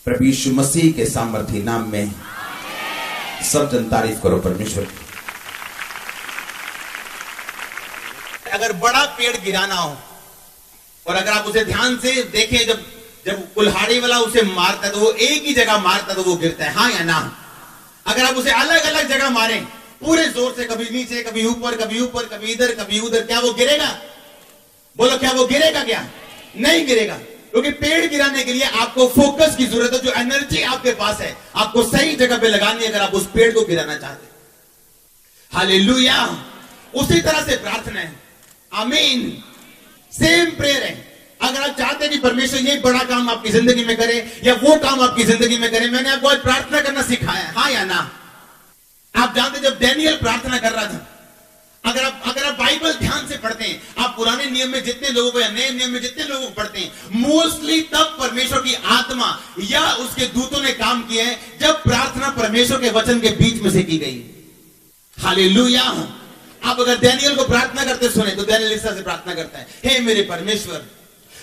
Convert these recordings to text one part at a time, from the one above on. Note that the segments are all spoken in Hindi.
प्रभु यीशु मसीह के सामर्थी नाम में सब जन तारीफ करो परमेश्वर। अगर बड़ा पेड़ गिराना हो और अगर आप उसे ध्यान से देखें, जब कुल्हाड़ी वाला उसे मारता है तो वो एक ही जगह मारता है तो वो गिरता है, हाँ या ना? अगर आप उसे अलग अलग जगह मारें पूरे जोर से, कभी नीचे कभी ऊपर कभी इधर कभी उधर, क्या वो गिरेगा? बोलो, क्या वो गिरेगा? क्या नहीं गिरेगा? क्योंकि पेड़ गिराने के लिए आपको फोकस की जरूरत है। जो एनर्जी आपके पास है आपको सही जगह पे लगानी है अगर आप उस पेड़ को गिराना चाहते हैं। हालेलुया। उसी तरह से प्रार्थना है, आमीन, सेम प्रेयर है। अगर आप चाहते हैं कि परमेश्वर ये बड़ा काम आपकी जिंदगी में करे या वो काम आपकी जिंदगी में करे, मैंने आपको आज प्रार्थना करना सिखाया है, हाँ या ना? आप जानते जब डैनियल प्रार्थना कर रहा था, अगर आप बाइबल ध्यान से पढ़ते हैं, आप पुराने नियम में जितने लोगों को या नए नियम में जितने लोगों को पढ़ते हैं, मोस्टली तब परमेश्वर की आत्मा या उसके दूतों ने काम किया है जब प्रार्थना परमेश्वर के वचन के बीच में से की गई। हालेलुया। आप अगर डैनियल को प्रार्थना करते सुने तो डैनियल इस तरह से प्रार्थना करता है, हे मेरे परमेश्वर,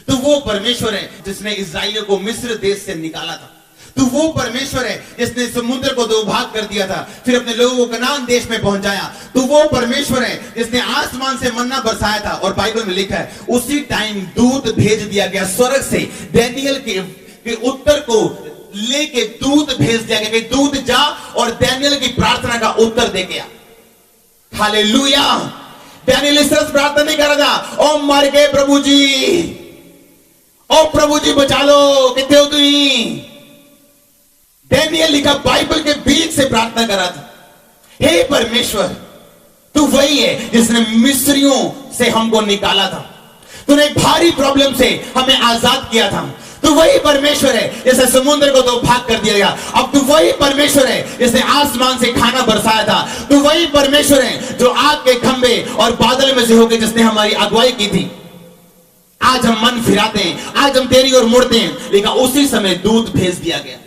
तो वो परमेश्वर है जिसने इस्राएलियों को मिस्र देश से निकाला था। तो वो परमेश्वर है जिसने समुद्र को दो भाग कर दिया था, फिर अपने लोगों को कनान देश में पहुंचाया। तो वो परमेश्वर है जिसने आसमान से मन्ना बरसाया था। और बाइबल में लिखा है उसी टाइम दूत भेज दिया गया स्वर्ग से, डैनियल के उत्तर को लेके दूत भेज दिया गया कि दूत जा और डैनियल की प्रार्थना का उत्तर दे गया। हालेलुया। डैनियल इस तरह से प्रार्थना नहीं कर रहा था, ओ मर गए प्रभु जी, ओ प्रभु जी बचा लो, कितने हो तुम? डैनियल लिखा बाइबल के बीच से प्रार्थना कर रहा था, हे परमेश्वर, तू वही है जिसने मिस्रियों से हमको निकाला था, तूने एक भारी प्रॉब्लम से हमें आजाद किया था। तू वही परमेश्वर है जिसने समुद्र को दो भाग कर दिया गया। अब तू वही परमेश्वर है जिसने आसमान से खाना बरसाया था। तू वही परमेश्वर है जो आग के खंभे और बादल में से होकर जिसने हमारी अगुवाई की थी। आज हम मन फिराते हैं, आज हम तेरी ओर मुड़ते हैं, लेकिन उसी समय दूत भेज दिया गया।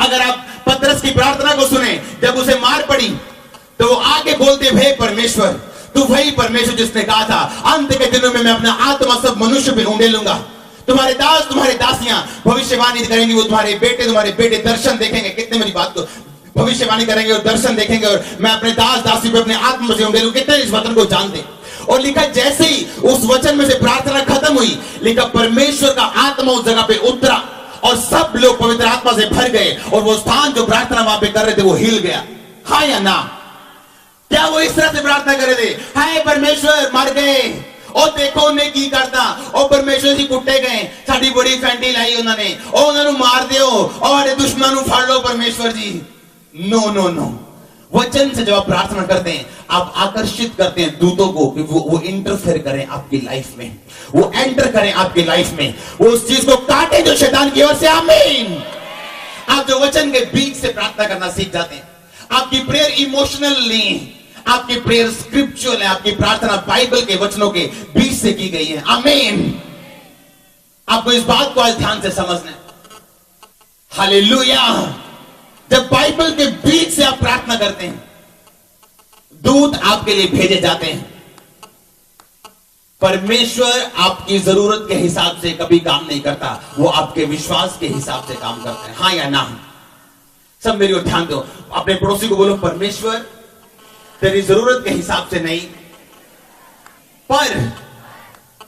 अगर आप पतरस की प्रार्थना को सुने, जब उसे मार पड़ी तो वो आगे बोलते, हे परमेश्वर, तू वही परमेश्वर जिसने कहा था अंत के दिनों में मैं अपना आत्मा सब मनुष्य पे उंडेलूंगा। तुम्हारे दास तुम्हारी दासियां भविष्यवाणी करेंगी, वो तुम्हारे बेटे दर्शन देखेंगे। कितने मेरी बात को भविष्यवाणी करेंगे और दर्शन देखेंगे, और मैं अपने दास दासी पे अपने आत्मा से उंडेलूं। कितने इस वचन को जानते? और लिखा जैसे ही उस वचन में से प्रार्थना खत्म हुई, लिखा परमेश्वर का आत्मा उस जगह पे उतरा और सब लोग पवित्र आत्मा से भर गए, और वो स्थान जो प्रार्थना वहां पे कर रहे थे वो हिल गया, हाँ या ना? क्या वो इस तरह से प्रार्थना कर रहे थे, हाय परमेश्वर मर गए, और देखो उन्हें की करता, और परमेश्वर जी कुट्टे गए, साड़ी बड़ी फैंटी लाई उन्होंने, और उन्होंने मार दियो, और दुश्मनों फाड़ लो परमेश्वर जी। No no no. वचन से जब आप प्रार्थना करते हैं आप आकर्षित करते हैं दूतों को कि वो इंटरफेयर करें आपकी लाइफ में, वो एंटर करें आपकी लाइफ में, वो उस चीज को काटे जो शैतान की ओर से। आमीन। आप जो वचन के बीच से प्रार्थना करना सीख जाते हैं, आपकी प्रेयर इमोशनल नहीं है, आपकी प्रेयर स्क्रिप्चुअल है, आपकी प्रार्थना बाइबल के वचनों के बीच से की गई है। आमीन। आपको इस बात को आज ध्यान से समझना है। हालेलुया। जब बाइबल के बीच से आप प्रार्थना करते हैं, दूत आपके लिए भेजे जाते हैं। परमेश्वर आपकी जरूरत के हिसाब से कभी काम नहीं करता, वो आपके विश्वास के हिसाब से काम करता है, हाँ या ना? सब मेरी ओर ध्यान दो। अपने पड़ोसी को बोलो, परमेश्वर तेरी जरूरत के हिसाब से नहीं, पर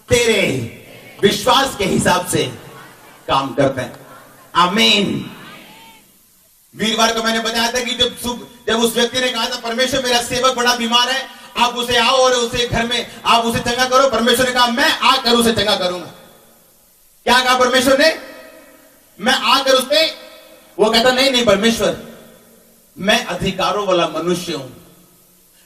तेरे विश्वास के हिसाब से काम करता है। आमीन। वीरवार को मैंने बताया था कि जब उस व्यक्ति ने कहा था, परमेश्वर मेरा सेवक बड़ा बीमार है, आप उसे आओ और उसे घर में आप उसे चंगा करो। परमेश्वर ने कहा, मैं आकर उसे चंगा करूंगा। क्या कहा परमेश्वर ने? मैं आकर उससे। वो कहता, नहीं परमेश्वर, मैं अधिकारों वाला मनुष्य हूं,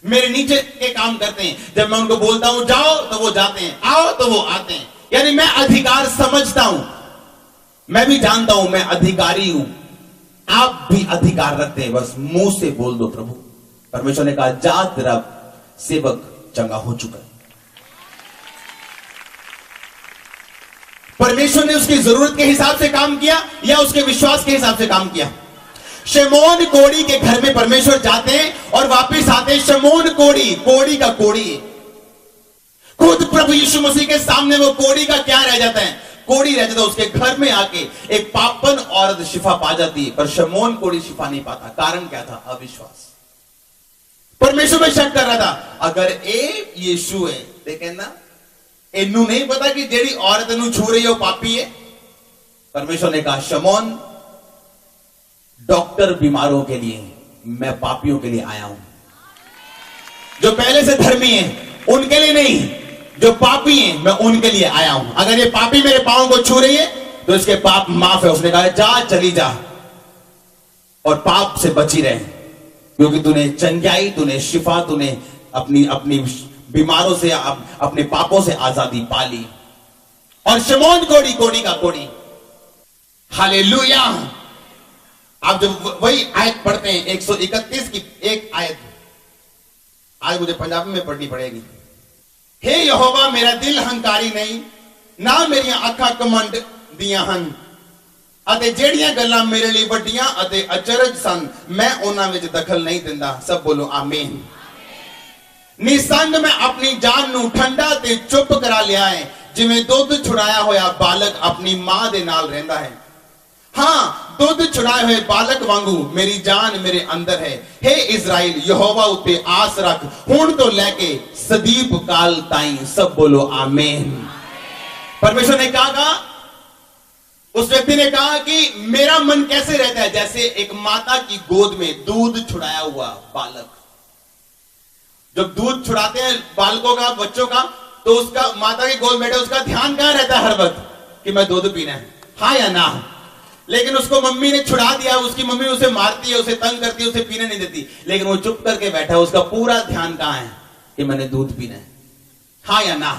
मेरे नीचे के काम करते हैं। जब मैं उनको बोलता हूं जाओ तो वो जाते हैं, आओ तो वो आते हैं। यानी मैं अधिकार समझता हूं, मैं भी जानता हूं मैं अधिकारी हूं। आप भी अधिकार रखते हैं, बस मुंह से बोल दो प्रभु। परमेश्वर ने कहा, जा तेरा सेवक चंगा हो चुका है। परमेश्वर ने उसकी जरूरत के हिसाब से काम किया या उसके विश्वास के हिसाब से काम किया? शमौन कोढ़ी के घर में परमेश्वर जाते हैं और वापस आते हैं। शमौन कोढ़ी का कोढ़ी, खुद प्रभु यीशु मसीह के सामने वो कोढ़ी का क्या रह जाता है? कोढ़ी रहता था, उसके घर में आके एक पापन औरत शिफा पा जाती है, पर शमौन कोढ़ी शिफा नहीं पाता। कारण क्या था? अविश्वास। परमेश्वर में शक कर रहा था, अगर ए यीशु है ते कहना इन्नू नहीं पता कि जेड़ी औरत इन्नू छू रही है वो पापी है। परमेश्वर ने कहा, शमौन, डॉक्टर बीमारों के लिए, मैं पापियों के लिए आया हूं। जो पहले से धर्मी हैं उनके लिए नहीं, जो पापी हैं मैं उनके लिए आया हूं। अगर ये पापी मेरे पांव को छू रही है तो इसके पाप माफ है। उसने कहा, जा चली जा और पाप से बची रहे, क्योंकि तूने चंगाई, तूने शिफा, तूने अपनी अपनी बीमारों से, अपने पापों से आजादी पा ली। और शमौन कोढ़ी, कोढ़ी का कोढ़ी, हालेलुया। आप जब वही आयत पढ़ते हैं 131 की एक आयत, आज मुझे पंजाबी में पढ़नी पड़ेगी। हे यहोवा, मेरा दिल हंकारी नहीं, ना मेरियां अखां कमंड दियां हन, ਅਤੇ ਜਿਹੜੀਆਂ ਗੱਲਾਂ ਮੇਰੇ ਲਈ ਵੱਡੀਆਂ ਅਤੇ ਅਚਰਜ ਸਨ ਮੈਂ ਉਹਨਾਂ ਵਿੱਚ ਦਖਲ ਨਹੀਂ ਦਿੰਦਾ। ਸਭ ਬੋਲੋ ਆਮੀਨ। ਨਿਸੰਗ ਮੈਂ ਆਪਣੀ ਜਾਨ ਨੂੰ ਠੰਡਾ ਤੇ ਚੁੱਪ ਕਰਾ ਲਿਆ ਹੈ, ਜਿਵੇਂ ਦੁੱਧ ਛੁਡਾਇਆ ਹੋਇਆ ਬਾਲਕ ਆਪਣੀ ਮਾਂ ਦੇ ਨਾਲ ਰਹਿੰਦਾ ਹੈ। हां, दुध छुड़ाए हुए बालक वांगू मेरी जान मेरे अंदर है। हे इज़राइल, यहोवा उत्ते आस रख, हुण तो लेके सदीप काल ताई। सब बोलो आमीन। परमेश्वर ने कहा, उस व्यक्ति ने कहा कि मेरा मन कैसे रहता है? जैसे एक माता की गोद में दूध छुड़ाया हुआ बालक। जब दूध छुड़ाते हैं बालकों का, बच्चों का, तो उसका माता की गोद में बैठे उसका ध्यान कहां रहता है हर वक्त? कि मैं दूध पीना है, हाँ या ना। लेकिन उसको मम्मी ने छुड़ा दिया, उसकी मम्मी उसे मारती है, उसे तंग करती है, उसे पीने नहीं देती, लेकिन वो चुप करके बैठा है। उसका पूरा ध्यान कहां है? कि मैंने दूध पीना है, हाँ या ना।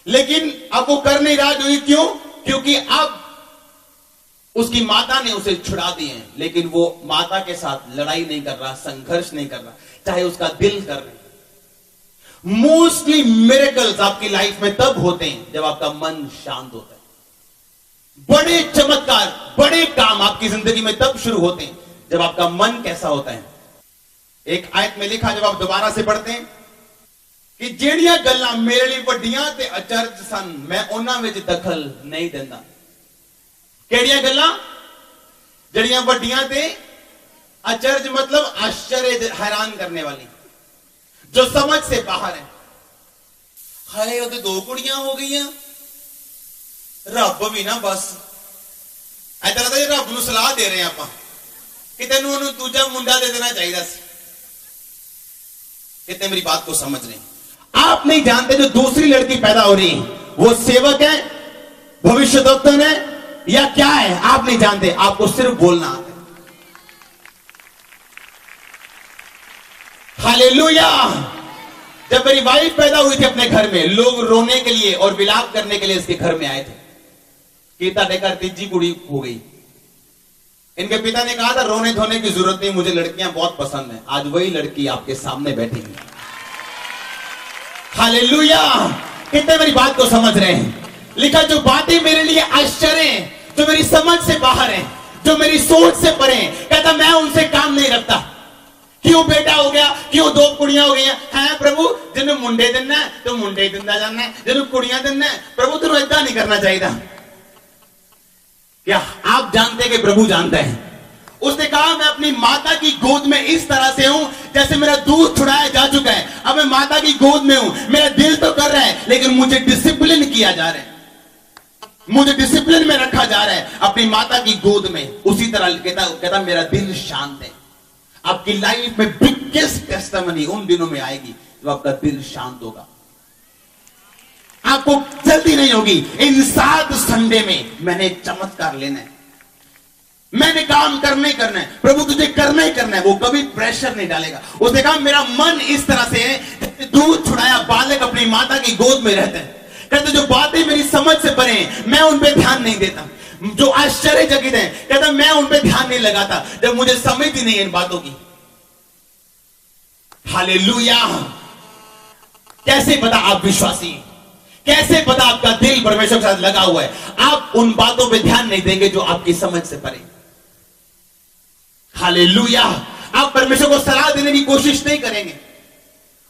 लेकिन अब वो कर नहीं रहा। क्यों? क्योंकि अब उसकी माता ने उसे छुड़ा दिए, लेकिन वो माता के साथ लड़ाई नहीं कर रहा, संघर्ष नहीं कर रहा, चाहे उसका दिल कर रहे। मोस्टली मिरेकल्स आपकी लाइफ में तब होते हैं जब आपका मन शांत होता है। बड़े चमत्कार, बड़े काम आपकी जिंदगी में तब शुरू होते हैं जब आपका मन कैसा होता है। एक आयत में लिखा, जब आप दोबारा से पढ़ते हैं, कि ਜਿਹੜੀਆਂ ਗੱਲਾਂ ਮੇਰੇ ਲਈ ਵੱਡੀਆਂ ਤੇ ਅਚਰਜ ਸਨ ਮੈਂ ਉਹਨਾਂ ਵਿੱਚ ਦਖਲ ਨਹੀਂ ਦਿੰਦਾ। ਕਿਹੜੀਆਂ ਗੱਲਾਂ? ਜਿਹੜੀਆਂ ਵੱਡੀਆਂ ਤੇ अचरज मतलब आश्चर्य, हैरान करने वाली, जो समझ से बाहर है। हाय वो तो दो कुड़ियां हो गई, रब भी ना बस ऐसा लगता है रब नूं सलाह दे रहे हैं आप कि तेन दूजा मुंडा दे देना चाहिए। कितने मेरी बात को समझ रहे हैं? आप नहीं जानते जो दूसरी लड़की पैदा हो रही है वो सेवक है, भविष्यद्वक्ता है या क्या है, आप नहीं जानते। आपको सिर्फ बोलना आता है। हालेलुया। जब मेरी वाइफ पैदा हुई थी अपने घर में, लोग रोने के लिए और विलाप करने के लिए इसके घर में आए थे कि ताड़े घर तीजी कुड़ी हो गई। इनके पिता ने कहा था रोने धोने की जरूरत नहीं, मुझे लड़कियां बहुत पसंद हैं। आज वही लड़की आपके सामने बैठेगी। हालेलुया। कितने मेरी बात को समझ रहे हैं? लिखा, जो बातें मेरे लिए आश्चर्य हैं, जो मेरी समझ से बाहर हैं, जो मेरी सोच से परे हैं, कहता मैं उनसे काम नहीं रखता। क्यों बेटा हो गया, क्यों दो कुड़ियां हो गई हैं प्रभु? जिन्हें मुंडे देना है तो मुंडे दिंदा जाना है, जिन्हें कुड़ियां देना है प्रभु तेरे ऐसा नहीं करना चाहिए। क्या आप जानते कि प्रभु जानता है? उसने कहा मैं अपनी माता की गोद में इस तरह से हूं जैसे मेरा दूध छुड़ाया जा चुका है। अब मैं माता की गोद में हूं, मेरा दिल तो कर रहा है लेकिन मुझे डिसिप्लिन किया जा रहा है, मुझे डिसिप्लिन में रखा जा रहा है अपनी माता की गोद में। उसी तरह कहता मेरा दिल शांत है। आपकी लाइफ में बिगेस्ट टेस्टिमनी उन दिनों में आएगी जब आपका दिल शांत होगा। आपको जल्दी नहीं होगी। इन 7 संडे में मैंने एक चमत्कार लेना है, मैंने काम करना ही करना है, प्रभु तुझे करना ही करना है। वो कभी प्रेशर नहीं डालेगा। उसने कहा मेरा मन इस तरह से है, दूध छुड़ाया बालक अपनी माता की गोद में रहते हैं। कहते जो बातें मेरी समझ से परे हैं मैं उन पे ध्यान नहीं देता, जो आश्चर्यचकित है कहता मैं उन पे ध्यान नहीं लगाता जब मुझे समझ ही नहीं इन बातों की। हालेलुया। कैसे पता आप विश्वासी? कैसे पता आपका दिल परमेश्वर के साथ लगा हुआ है? आप उन बातों पे ध्यान नहीं देंगे जो आपकी समझ से परे। हालेलुया। आप परमेश्वर को सलाह देने की कोशिश नहीं करेंगे।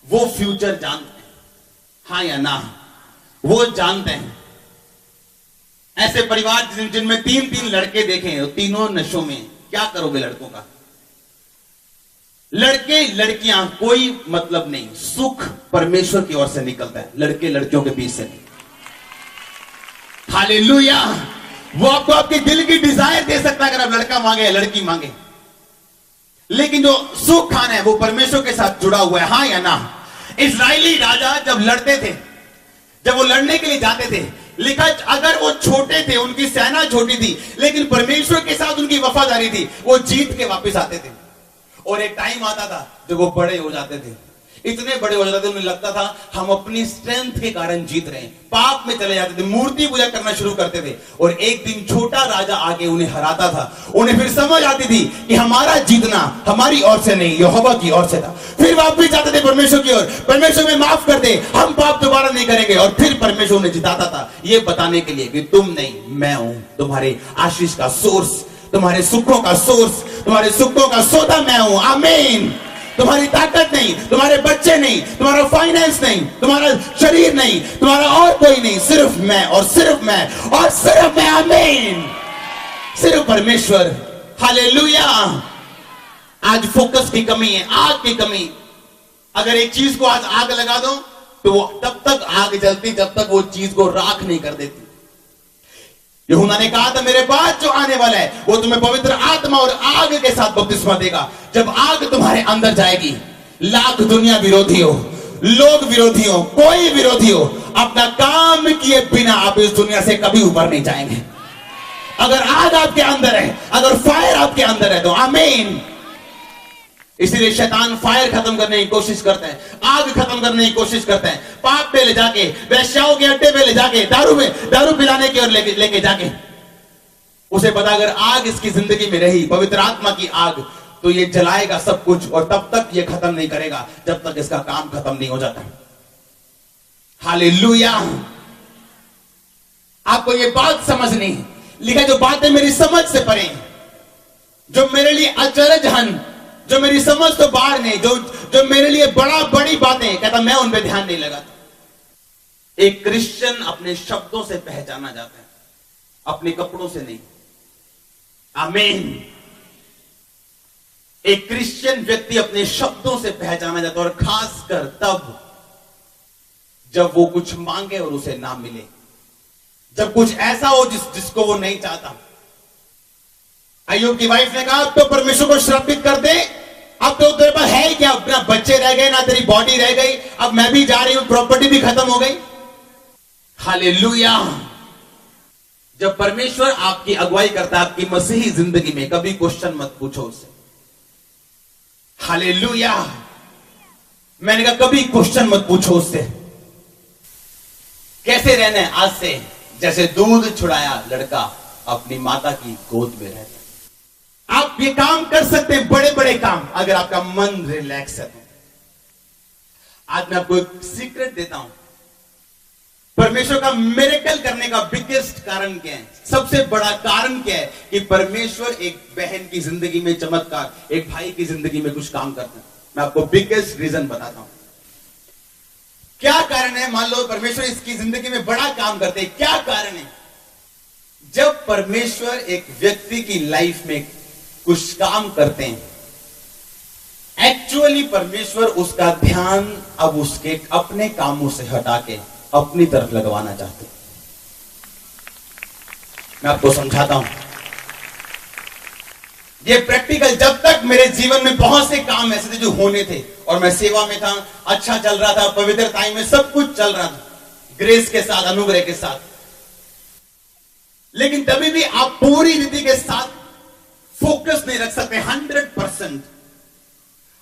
वो फ्यूचर जानते हैं, हाँ या ना, वो जानते हैं। ऐसे परिवार जिनमें 3-3 लड़के देखे, तीनों नशों में, क्या करोगे लड़कों का? लड़के लड़कियां कोई मतलब नहीं, सुख परमेश्वर की ओर से निकलता है, लड़के लड़कियों के बीच से नहीं। हालेलुया। वो आपको आपके दिल की डिजायर दे सकता है अगर आप लड़का मांगे या लड़की मांगे, लेकिन जो सुख खाना है वो परमेश्वर के साथ जुड़ा हुआ है, हाँ या ना? इस्राएली राजा जब लड़ते थे, जब वो लड़ने के लिए जाते थे, लिखा अगर वो छोटे थे, उनकी सेना छोटी थी, लेकिन परमेश्वर के साथ उनकी वफादारी थी, वो जीत के वापस आते थे। और एक टाइम आता था जब वो बड़े हो जाते थे, इतने बड़े हो जाते थे, उन्हें लगता था हम अपनी स्ट्रेंथ के कारण जीत रहे हैं, पाप में चले जाते थे, मूर्ति पूजा करना शुरू करते थे, और एक दिन छोटा राजा आके उन्हें हराता था। उन्हें फिर समझ आती थी कि हमारा जीतना हमारी ओर से नहीं, यहोवा की ओर से था। फिर वापस जाते थे परमेश्वर की ओर, परमेश्वर में माफ कर दे, हम पाप दोबारा नहीं करेंगे, और फिर परमेश्वर उन्हें जिताता था, ये बताने के लिए कि तुम नहीं, मैं हूं तुम्हारे आशीष का सोर्स, तुम्हारे सुखों का सोर्स, तुम्हारे सुखों का सौदा मैं हूं। आमीन। तुम्हारी ताकत नहीं, तुम्हारे बच्चे नहीं, तुम्हारा फाइनेंस नहीं, तुम्हारा शरीर नहीं, तुम्हारा और कोई नहीं, सिर्फ मैं और सिर्फ मैं और सिर्फ मैं। आमीन। सिर्फ परमेश्वर। हालेलुया। आज फोकस की कमी है, आग की कमी। अगर एक चीज को आज आग लगा दो तो वो तब तक आग जलती जब तक वो चीज को राख नहीं कर देती। यूहन्ना ने कहा था मेरे बाद जो आने वाला है वो तुम्हें पवित्र आत्मा और आग के साथ बपतिस्मा देगा। जब आग तुम्हारे अंदर जाएगी, लाख दुनिया विरोधी हो, लोग विरोधी हो, कोई विरोधी हो, अपना काम किए बिना आप इस दुनिया से कभी ऊपर नहीं जाएंगे। अगर आग आपके अंदर है, अगर फायर आपके अंदर है तो आमीन। इसीलिए शैतान फायर खत्म करने की कोशिश करते हैं, आग खत्म करने की कोशिश करते हैं, पाप पे ले जाके, वैश्याओं के अड्डे पे ले जाके, दारू पिलाने की ओर लेके जाके। उसे पता अगर आग इसकी जिंदगी में रही, पवित्र आत्मा की आग, तो ये जलाएगा सब कुछ, और तब तक ये खत्म नहीं करेगा जब तक इसका काम खत्म नहीं हो जाता। हालेलुया। आपको ये बात समझनी, लिखा जो बातें मेरी समझ से परे, जो मेरे लिए अचरज हन, जो मेरी समझ तो बाहर नहीं, जो मेरे लिए बड़ी बातें, कहता मैं उन पे ध्यान नहीं लगाता। एक क्रिश्चियन अपने शब्दों से पहचाना जाता है, अपने कपड़ों से नहीं। आमीन। एक क्रिश्चियन व्यक्ति अपने शब्दों से पहचाना जाता है, और खासकर तब जब वो कुछ मांगे और उसे ना मिले, जब कुछ ऐसा हो जिसको वो नहीं चाहता। अय्यूब की वाइफ ने कहा अब तो परमेश्वर को श्रापित कर दे, अब तो तेरे पास है ही क्या, ना बच्चे रह गए, ना तेरी बॉडी रह गई, अब मैं भी जा रही हूं, प्रॉपर्टी भी खत्म हो गई। हालेलुया। जब परमेश्वर आपकी अगुवाई करता है आपकी मसीही जिंदगी में, कभी क्वेश्चन मत पूछो उससे। हालेलुया। मैंने कहा कभी क्वेश्चन मत पूछो उससे। कैसे रहना है आज से? जैसे दूध छुड़ाया लड़का अपनी माता की गोद में रहता। आप ये काम कर सकते हैं, बड़े बड़े काम, अगर आपका मन रिलैक्स है तो। आज मैं आपको एक सीक्रेट देता हूं, परमेश्वर का मिरेकल करने का बिगेस्ट कारण क्या है, सबसे बड़ा कारण क्या है कि परमेश्वर एक बहन की जिंदगी में चमत्कार, एक भाई की जिंदगी में कुछ काम करता है। मैं आपको बिगेस्ट रीजन बताता हूं क्या कारण है। मान लो परमेश्वर इसकी जिंदगी में बड़ा काम करते हैं, क्या कारण है? जब परमेश्वर एक व्यक्ति की लाइफ में कुछ काम करते हैं, एक्चुअली परमेश्वर उसका ध्यान अब उसके अपने कामों से हटा के अपनी तरफ लगवाना चाहते हैं। मैं आपको समझाता हूं, ये प्रैक्टिकल। जब तक मेरे जीवन में बहुत से काम ऐसे थे जो होने थे, और मैं सेवा में था, अच्छा चल रहा था, पवित्रता में सब कुछ चल रहा था, ग्रेस के साथ, अनुग्रह के साथ, लेकिन तभी भी आप पूरी रीति के साथ फोकस नहीं रख सकते 100%।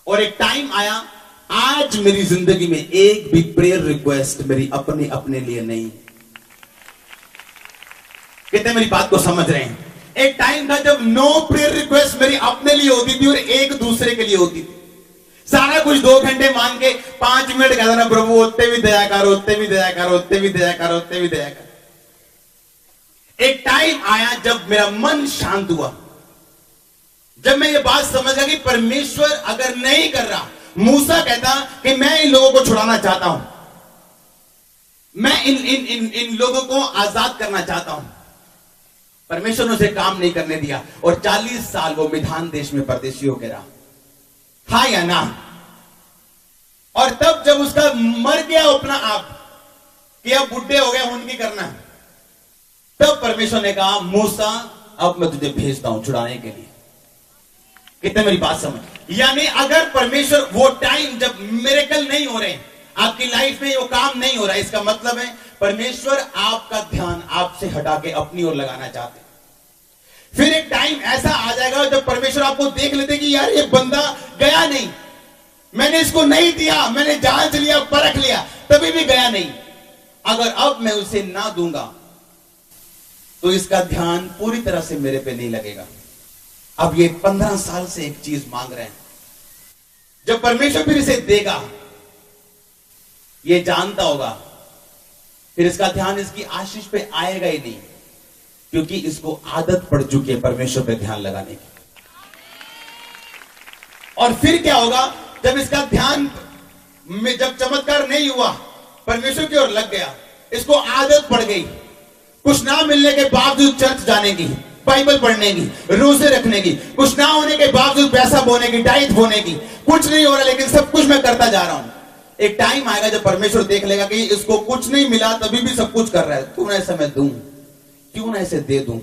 और एक टाइम आया, आज मेरी जिंदगी में एक भी प्रेयर रिक्वेस्ट मेरी अपने लिए नहीं। कितने मेरी बात को समझ रहे हैं? एक टाइम था जब नो प्रेयर रिक्वेस्ट मेरी अपने लिए होती थी और एक दूसरे के लिए होती थी। सारा कुछ 2 घंटे मांग के 5 मिनट कहता ना, प्रभु उत्ते भी दया करो, उत्ते भी दया करो, उत्ते भी दया करो, उत्ते भी दया करो। एक टाइम आया जब मेरा मन शांत हुआ, जब मैं ये बात समझ गया कि परमेश्वर अगर नहीं कर रहा, मूसा कहता कि मैं इन लोगों को छुड़ाना चाहता हूं, मैं इन लोगों को आजाद करना चाहता हूं, परमेश्वर ने उसे काम नहीं करने दिया और 40 साल वो मिधान देश में परदेशी होकर रहा। हाँ या ना? और तब जब उसका मर गया अपना आप कि अब बुढ़े हो गए उनकी करना, तब परमेश्वर ने कहा मूसा अब मैं तुझे भेजता हूं छुड़ाने के लिए। कितने मेरी बात समझ? यानी अगर परमेश्वर वो टाइम जब मिरेकल नहीं हो रहे, आपकी लाइफ में वो काम नहीं हो रहा, इसका मतलब है परमेश्वर आपका ध्यान आपसे हटा के अपनी ओर लगाना चाहते हैं। फिर एक टाइम ऐसा आ जाएगा जब परमेश्वर आपको देख लेते कि यार ये बंदा गया नहीं, मैंने इसको नहीं दिया, मैंने जांच लिया, परख लिया, तभी भी गया नहीं। अगर अब मैं उसे ना दूंगा तो इसका ध्यान पूरी तरह से मेरे पे नहीं लगेगा। अब ये 15 साल से एक चीज मांग रहे हैं, जब परमेश्वर फिर इसे देगा, ये जानता होगा, फिर इसका ध्यान इसकी आशीष पे आएगा ही नहीं, क्योंकि इसको आदत पड़ चुकी है परमेश्वर पे ध्यान लगाने की। और फिर क्या होगा जब इसका ध्यान में जब चमत्कार नहीं हुआ, परमेश्वर की ओर लग गया, इसको आदत पड़ गई, कुछ ना मिलने के बावजूद चर्च जाने की, बाइबल पढ़ने की, रोजे रखने की, कुछ ना होने के बावजूद पैसा बोने की, डाइट बोने की, कुछ नहीं हो रहा लेकिन सब कुछ मैं करता जा रहा हूं। एक टाइम आएगा जब परमेश्वर देख लेगा कि इसको कुछ नहीं मिला तभी भी सब कुछ कर रहा है, क्यों ना इसे मैं दूं, क्यों ना इसे दे दूं।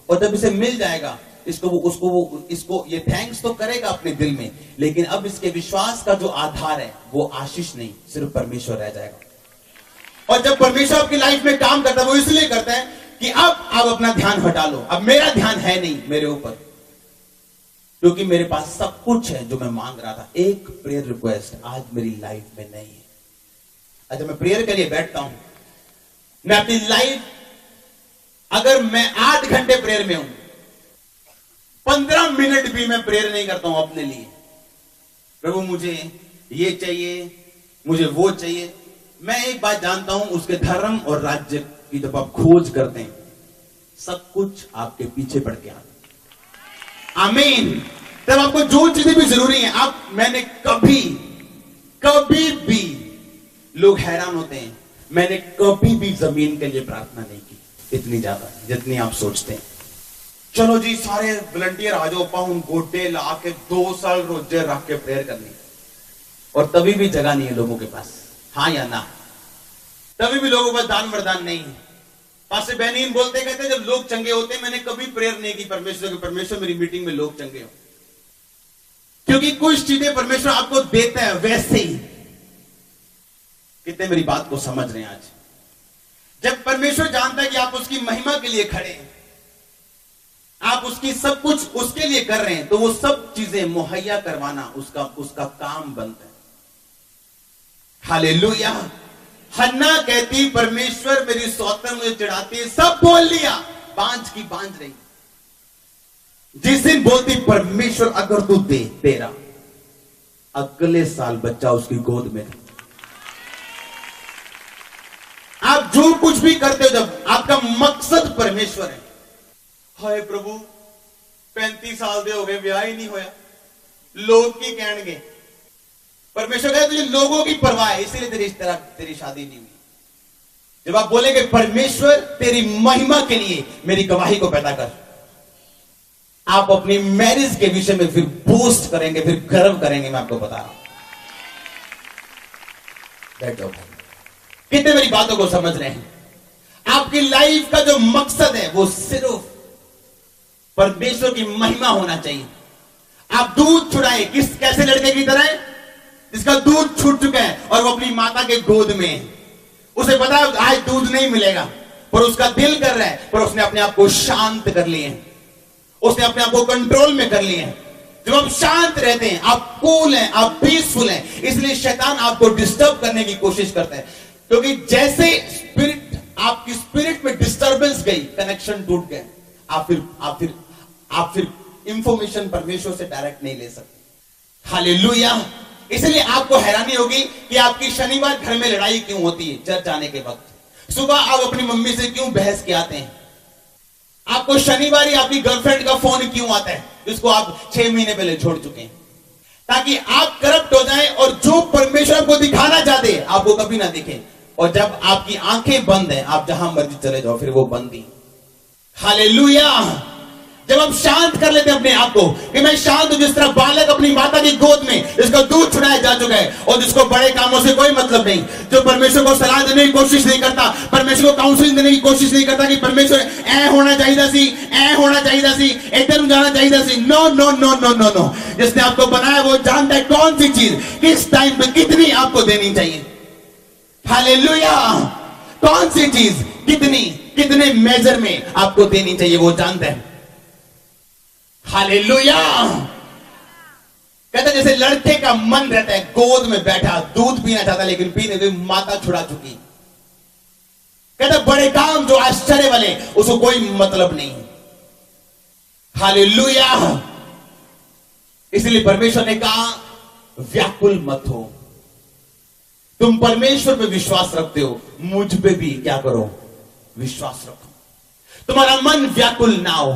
और जब इसे मिल जाएगा इसको ये थैंक्स तो करेगा अपने दिल में, लेकिन अब इसके विश्वास का जो आधार है वो आशीष नहीं, सिर्फ परमेश्वर रह जाएगा। और जब परमेश्वर आपकी लाइफ में काम करता है वो इसलिए करता है कि अब आप अपना ध्यान हटा लो, अब मेरा ध्यान है नहीं मेरे ऊपर, क्योंकि मेरे पास सब कुछ है जो मैं मांग रहा था। एक प्रेयर रिक्वेस्ट आज मेरी लाइफ में नहीं है। अच्छा, मैं प्रेयर के लिए बैठता हूं, मैं अपनी लाइफ, अगर मैं 8 घंटे प्रेयर में हूं, 15 मिनट भी मैं प्रेयर नहीं करता हूं अपने लिए, प्रभु मुझे ये चाहिए, मुझे वो चाहिए। मैं एक बात जानता हूं, उसके धर्म और राज्य की जब आप खोज करते हैं, सब कुछ आपके पीछे पड़ के आता। आमीन। तब आपको जो चीजें भी जरूरी हैं, मैंने कभी भी, लोग हैरान होते हैं, मैंने कभी भी जमीन के लिए प्रार्थना नहीं की इतनी ज्यादा जितनी आप सोचते हैं। चलो जी सारे वॉलंटियर आ जाओ, पाउन गोटे ला के 2 साल रोजे रख के प्रेयर करनी, और तभी भी जगह नहीं है लोगों के पास। हाँ या ना? तभी भी लोगों के पास दान वरदान नहीं है। पास्टर बेनीन बोलते कहते जब लोग चंगे होते, मैंने कभी प्रेयर नहीं की परमेश्वर की, परमेश्वर मेरी मीटिंग में लोग चंगे हो, क्योंकि कुछ चीजें परमेश्वर आपको देता है वैसे ही। कितने मेरी बात को समझ रहे हैं आज? जब परमेश्वर जानता है कि आप उसकी महिमा के लिए खड़े हैं, आप उसकी सब कुछ उसके लिए कर रहे हैं, तो वो सब चीजें मुहैया करवाना उसका काम बनता है। हालेलुया। हन्ना कहती परमेश्वर मेरी सौतन मुझे चढ़ाती है, सब बोल लिया, बांझ की बांझ रही। जिस दिन बोलती परमेश्वर अगर तू दे, तेरा अगले साल बच्चा उसकी गोद में। आप जो कुछ भी करते हो, जब आपका मकसद परमेश्वर है, हाय प्रभु 35 साल दे हो गए, ब्याह ही नहीं होया, लोग की कहणगे। परमेश्वर कहते तुझे लोगों की परवाह है, इसीलिए तेरी शादी नहीं हुई। जब आप बोलेंगे परमेश्वर तेरी महिमा के लिए मेरी गवाही को पैदा कर, आप अपनी मैरिज के विषय में फिर बोस्ट करेंगे, फिर गर्व करेंगे। मैं आपको बता रहा हूं। बैठ जाओ। कितने मेरी बातों को समझ रहे हैं? आपकी लाइफ का जो मकसद है वो सिर्फ परमेश्वर की महिमा होना चाहिए। आप दूध छुड़ाए कैसे लड़के की तरह जिसका दूध छूट चुका है और वो अपनी माता के गोद में है, उसे पता है आज दूध नहीं मिलेगा, पर उसका दिल कर रहा है, पर उसने अपने आप को शांत कर लिए हैं, उसने अपने आप को कंट्रोल में कर लिए हैं। जब आप शांत रहते हैं, आप कूल हैं, आप पीसफुल हैं, इसलिए शैतान आपको डिस्टर्ब करने की कोशिश करता है, क्योंकि जैसे आपकी स्पिरिट में डिस्टर्बेंस गई, कनेक्शन टूट गए, आप फिर इंफॉर्मेशन परमेश्वर से डायरेक्ट नहीं ले सकते। हालेलुया। इसलिए आपको हैरानी होगी कि आपकी शनिवार घर में लड़ाई क्यों होती है। चर्च आने के वक्त सुबह आप अपनी मम्मी से क्यों बहस के आते हैं, आपको शनिवार ही आपकी गर्लफ्रेंड का फोन क्यों आता है जिसको आप 6 महीने पहले छोड़ चुके हैं, ताकि आप करप्ट हो जाएं और जो परमेश्वर आपको दिखाना चाहते आपको कभी ना दिखे। और जब आपकी आंखें बंद हैं, आप जहां मर्जी चले जाओ, फिर वो बंद ही। हालेलुया। जब हम शांत कर लेते हैं अपने आप को कि मैं शांत हूं, जिस तरह बालक अपनी माता की गोद में जिसको दूध छुड़ाया जा चुका है और जिसको बड़े कामों से कोई मतलब नहीं, जो परमेश्वर को सलाह देने की कोशिश नहीं करता, परमेश्वर को काउंसलिंग देने की कोशिश नहीं करता कि परमेश्वर ऐ होना चाहिए सी, ऐ होना चाहिए सी, इधर जाना चाहिए C. No no no no no no. जिसने आपको बनाया वो जानता है कौन सी चीज किस टाइम पे कितनी आपको देनी चाहिए। हालेलुया। कौन सी चीज कितने मेजर में आपको देनी चाहिए वो जानता है। हालेलुया। कहता जैसे लड़के का मन रहता है गोद में बैठा दूध पीना चाहता लेकिन पीने की माता छुड़ा चुकी। कहता बड़े काम जो आश्चर्य वाले उसको कोई मतलब नहीं। हालेलुया। इसलिए परमेश्वर ने कहा व्याकुल मत हो। तुम परमेश्वर पे विश्वास रखते हो, मुझ पे भी क्या करो, विश्वास रखो। तुम्हारा मन व्याकुल ना हो,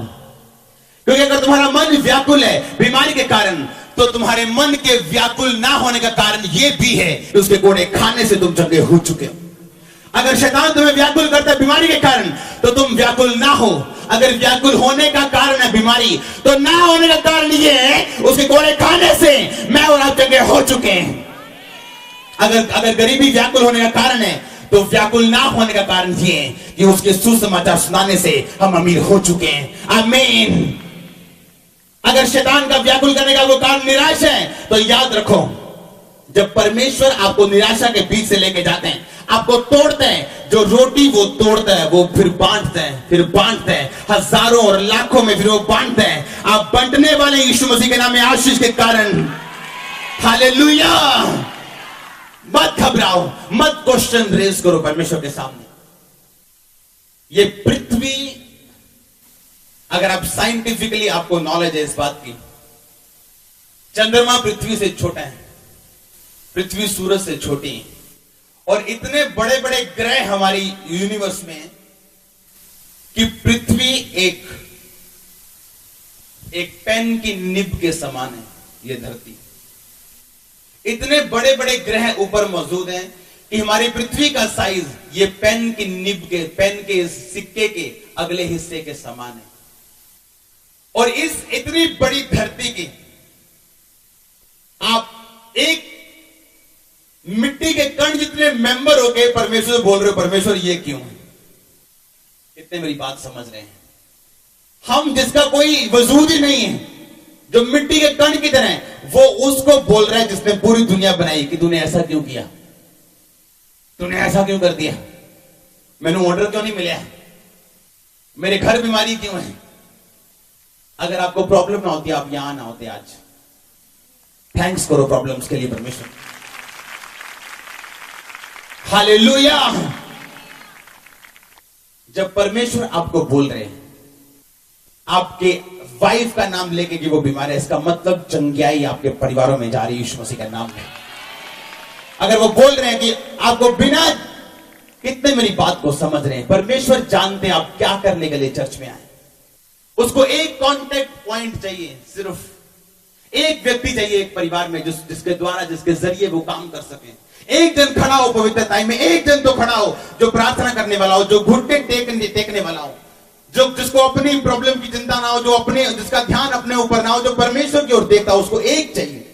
क्योंकि अगर तुम्हारा मन व्याकुल है बीमारी के कारण, तो तुम्हारे मन के व्याकुल ना होने का कारण यह भी है कि उसके कोड़े खाने से तुम चंगे हो चुके हो। अगर शैतान तुम्हें व्याकुल करता है बीमारी के कारण, तो तुम व्याकुल ना हो। अगर व्याकुल होने का कारण है बीमारी, तो ना होने का कारण यह है उसके कोड़े खाने से मैं और आप चंगे हो चुके हैं। अगर गरीबी व्याकुल होने का कारण है, तो व्याकुल ना होने का कारण ये है कि उसके सुसमाचार सुनाने से हम अमीर हो चुके हैं। आमीन। अगर शैतान का व्याकुल करने का वो कारण निराशा है, तो याद रखो जब परमेश्वर आपको निराशा के बीच से लेके जाते हैं, आपको तोड़ते हैं, जो रोटी वो तोड़ता है वो फिर बांटते हैं, फिर बांटते हैं हजारों और लाखों में, फिर वो बांटते हैं। आप बांटने वाले यीशु मसीह के नाम में आशीष के कारण। हालेलुया। मत घबराओ, मत क्वेश्चन रेज करो परमेश्वर के सामने। ये पृथ्वी, अगर आप साइंटिफिकली आपको नॉलेज है इस बात की, चंद्रमा पृथ्वी से छोटा है, पृथ्वी सूरज से छोटी है, और इतने बड़े बड़े ग्रह हमारी यूनिवर्स में है कि पृथ्वी एक पेन की निब के समान है। ये धरती, इतने बड़े बड़े ग्रह ऊपर मौजूद हैं कि हमारी पृथ्वी का साइज ये पेन की निब के, पेन के सिक्के के अगले हिस्से के समान है। और इस इतनी बड़ी धरती की आप एक मिट्टी के कण जितने मेंबर हो गए, परमेश्वर बोल रहे हो परमेश्वर ये क्यों है? इतने मेरी बात समझ रहे हैं? हम जिसका कोई वजूद ही नहीं है, जो मिट्टी के कण की तरह है, वो उसको बोल रहा है जिसने पूरी दुनिया बनाई कि तूने ऐसा क्यों किया, तूने ऐसा क्यों कर दिया, मैंने ऑर्डर क्यों नहीं मिला, मेरे घर बीमारी क्यों है। अगर आपको प्रॉब्लम ना होती आप यहां ना होते आज। थैंक्स करो प्रॉब्लम्स के लिए परमेश्वर। हालेलुया। जब परमेश्वर आपको बोल रहे हैं आपके वाइफ का नाम लेके कि वो बीमार है, इसका मतलब चंगियाई आपके परिवारों में जा रही है यीशु मसीह का नाम में। अगर वो बोल रहे हैं कि आपको बिना, कितने मेरी बात को समझ रहे हैं, परमेश्वर जानते हैं आप क्या करने के लिए चर्च में आए। उसको एक कांटेक्ट पॉइंट चाहिए, सिर्फ एक व्यक्ति चाहिए एक परिवार में जिसके द्वारा, जिसके जरिए वो काम कर सके। एक जन खड़ा हो पवित्र टाइम में, एक जन तो खड़ा हो जो प्रार्थना करने वाला हो, जो घुटने टेकने वाला हो, जो जिसको अपनी प्रॉब्लम की चिंता ना हो, जो जिसका ध्यान अपने ऊपर ना हो, जो परमेश्वर की ओर देखता हो। उसको एक चाहिए।